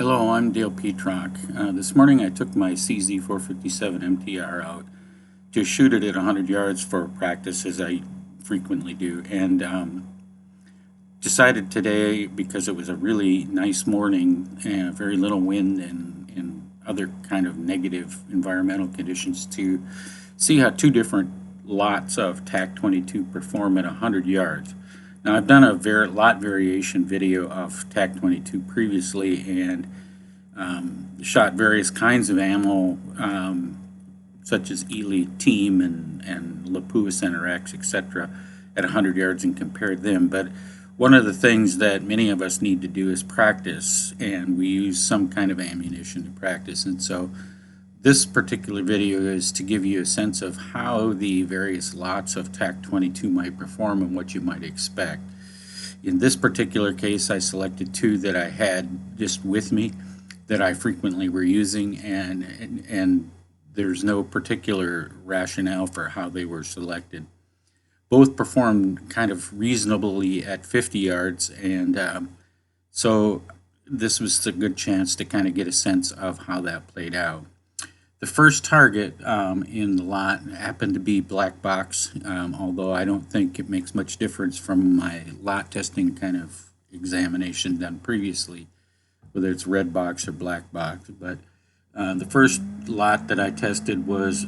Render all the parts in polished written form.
Hello, I'm Dale Petrock. This morning I took my CZ457 MTR out to shoot it at 100 yards for practice, as I frequently do, and decided today, because it was a really nice morning and very little wind and other kind of negative environmental conditions, to see how two different lots of TAC-22 perform at 100 yards. Now, I've done a lot variation video of TAC-22 previously, and shot various kinds of ammo, such as Ely Team and Lapua Center X, etc., at 100 yards and compared them. But one of the things that many of us need to do is practice, and we use some kind of ammunition to practice. And so this particular video is to give you a sense of how the various lots of TAC-22 might perform and what you might expect. In this particular case, I selected two that I had just with me that I frequently were using, and there's no particular rationale for how they were selected. Both performed kind of reasonably at 50 yards, and so this was a good chance to kind of get a sense of how that played out. The first target in the lot happened to be black box, although I don't think it makes much difference from my lot testing kind of examination done previously, whether it's red box or black box. But the first lot that I tested was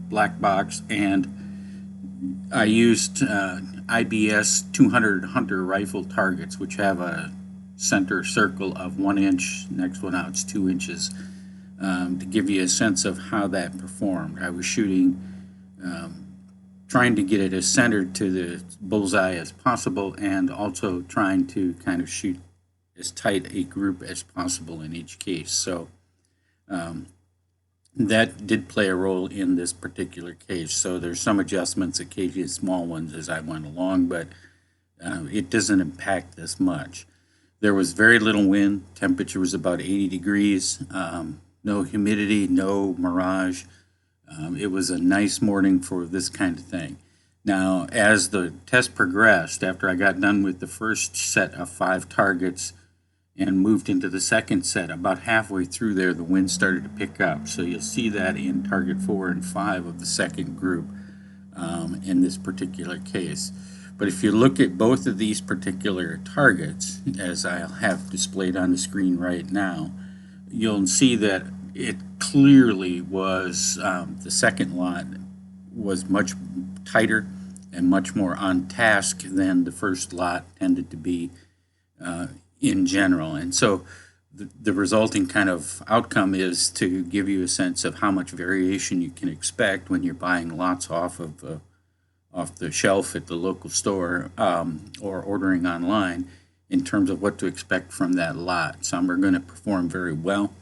black box, and I used IBS 200 Hunter rifle targets, which have a center circle of 1 inch, next one out's 2 inches. To give you a sense of how that performed. I was shooting, trying to get it as centered to the bullseye as possible, and also trying to kind of shoot as tight a group as possible in each case. So that did play a role in this particular case. So there's some adjustments, occasionally small ones, as I went along, but it doesn't impact this much. There was very little wind. Temperature was about 80 degrees. No humidity, no mirage. It was a nice morning for this kind of thing. Now, as the test progressed, after I got done with the first set of 5 targets and moved into the second set, about halfway through there, the wind started to pick up. So you'll see that in target 4 and 5 of the second group in this particular case. But if you look at both of these particular targets, as I'll have displayed on the screen right now, you'll see that it clearly was, the second lot was much tighter and much more on task than the first lot tended to be in general. And so the resulting kind of outcome is to give you a sense of how much variation you can expect when you're buying lots off the shelf at the local store or ordering online, in terms of what to expect from that lot. Some are going to perform very well,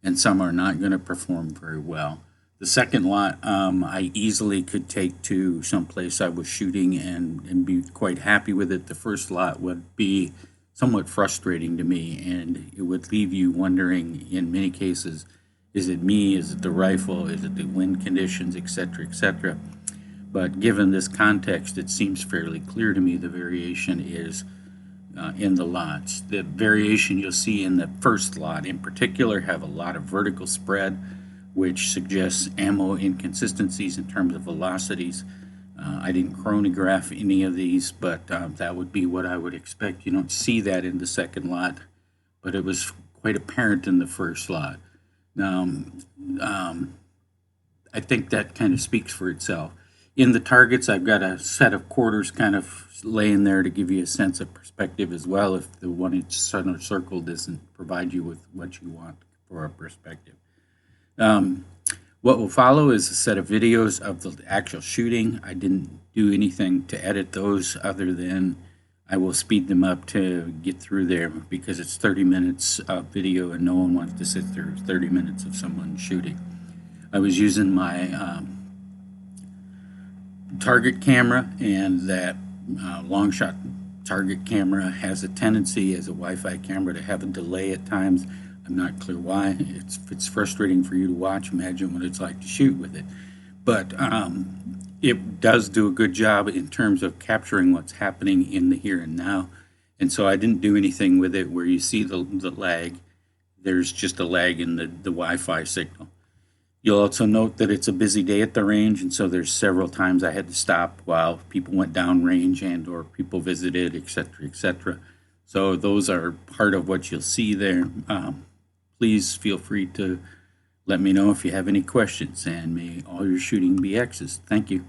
and some are not going to perform very well. The second lot I easily could take to someplace I was shooting and be quite happy with it. The first lot would be somewhat frustrating to me, and it would leave you wondering in many cases, is it me, is it the rifle, is it the wind conditions, etc., etc. But given this context, it seems fairly clear to me the variation is in the lots. The variation you'll see in the first lot in particular have a lot of vertical spread, which suggests ammo inconsistencies in terms of velocities. I didn't chronograph any of these, but that would be what I would expect. You don't see that in the second lot, but it was quite apparent in the first lot. Now, I think that kind of speaks for itself. In the targets, I've got a set of quarters kind of laying there to give you a sense of perspective as well, if the 1 inch center circle doesn't provide you with what you want for a perspective. What will follow is a set of videos of the actual shooting. I didn't do anything to edit those other than I will speed them up to get through there, because it's 30 minutes of video and no one wants to sit through 30 minutes of someone shooting. I was using my target camera, and that long shot target camera has a tendency, as a Wi-Fi camera, to have a delay at times. I'm not clear why. It's frustrating for you to watch. Imagine what it's like to shoot with it. But it does do a good job in terms of capturing what's happening in the here and now. And so I didn't do anything with it where you see the lag. there's just a lag in the Wi-Fi signal. You'll also note that it's a busy day at the range, and so there's several times I had to stop while people went down range and or people visited, et cetera, et cetera. So those are part of what you'll see there. Please feel free to let me know if you have any questions, and may all your shooting be X's. Thank you.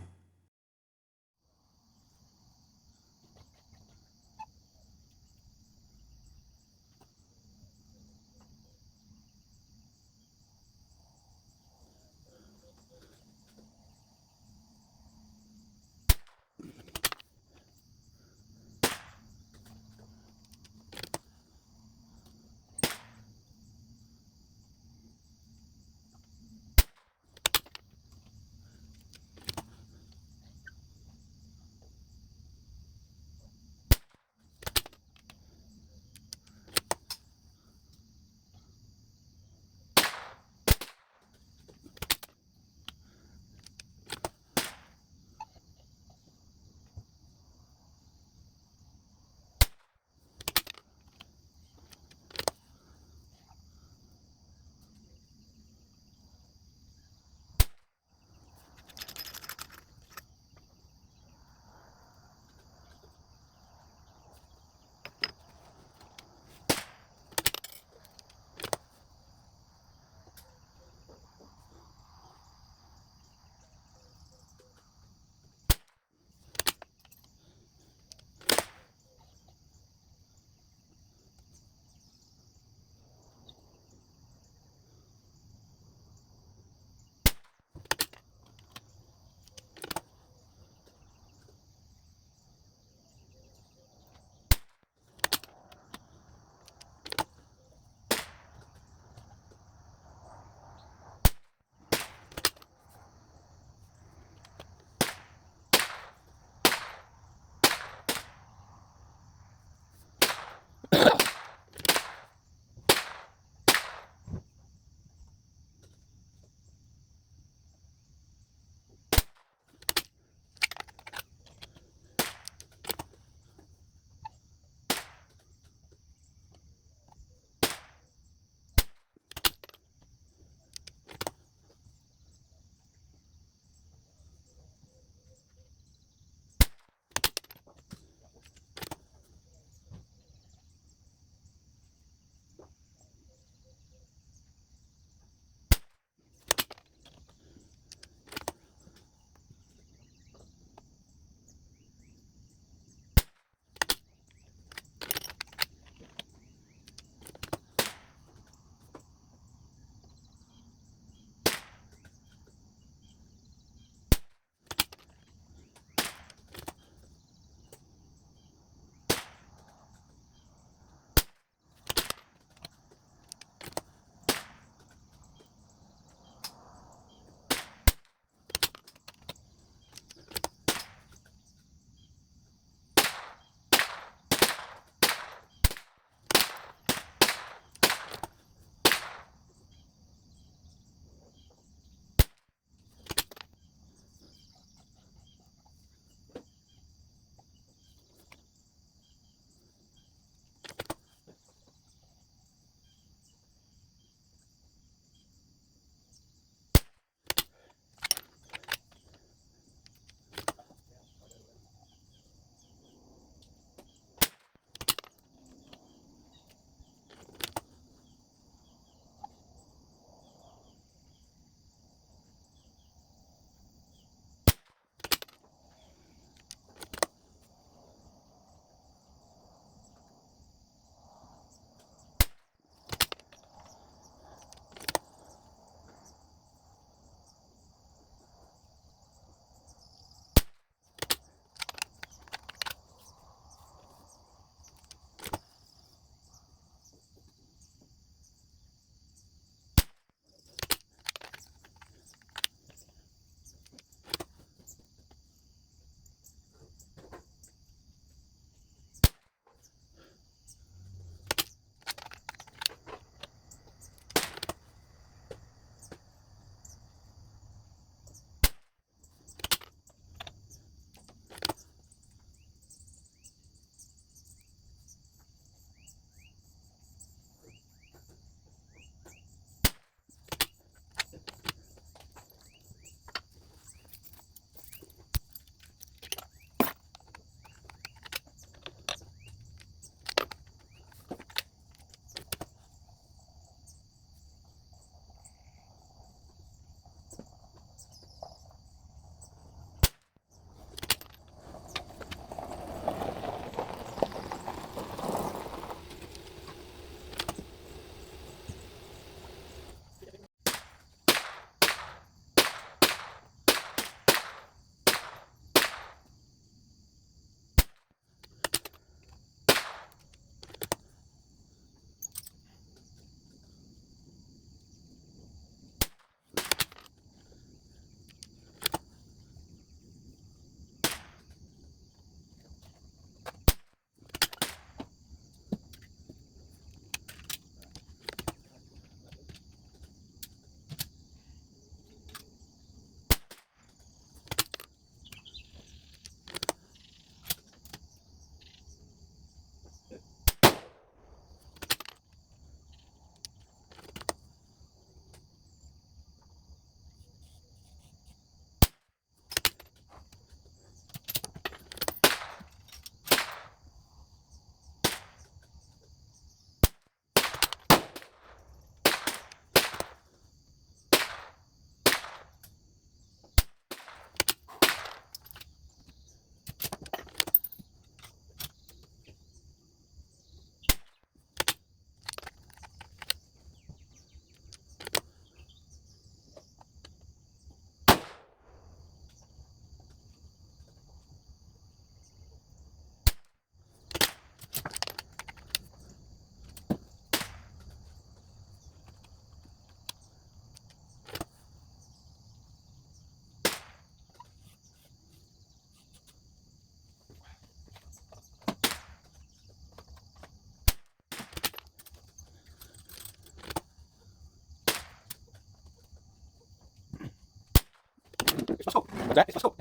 What's that? It's my scope.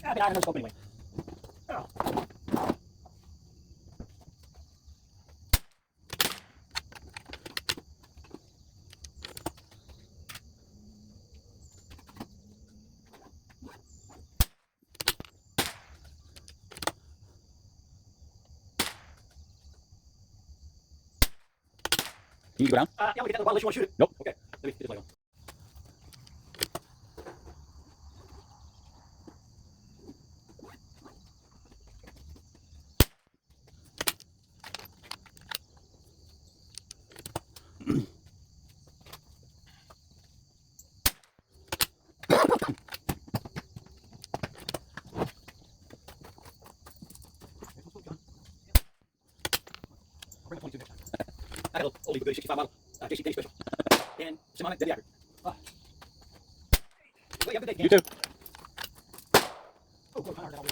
I mean, I have no scope anyway. Oh. Can you go down? Yeah, we can get that unless you want to shoot it. Nope. Okay. Let me just lay down. I'll bring a 22 next time. I got a little oldie but goodie 65 model JC Denny special. And sim on it, deadly accurate. Well, you have a good day, You Cam. too. Oh, good. Connor, that'll be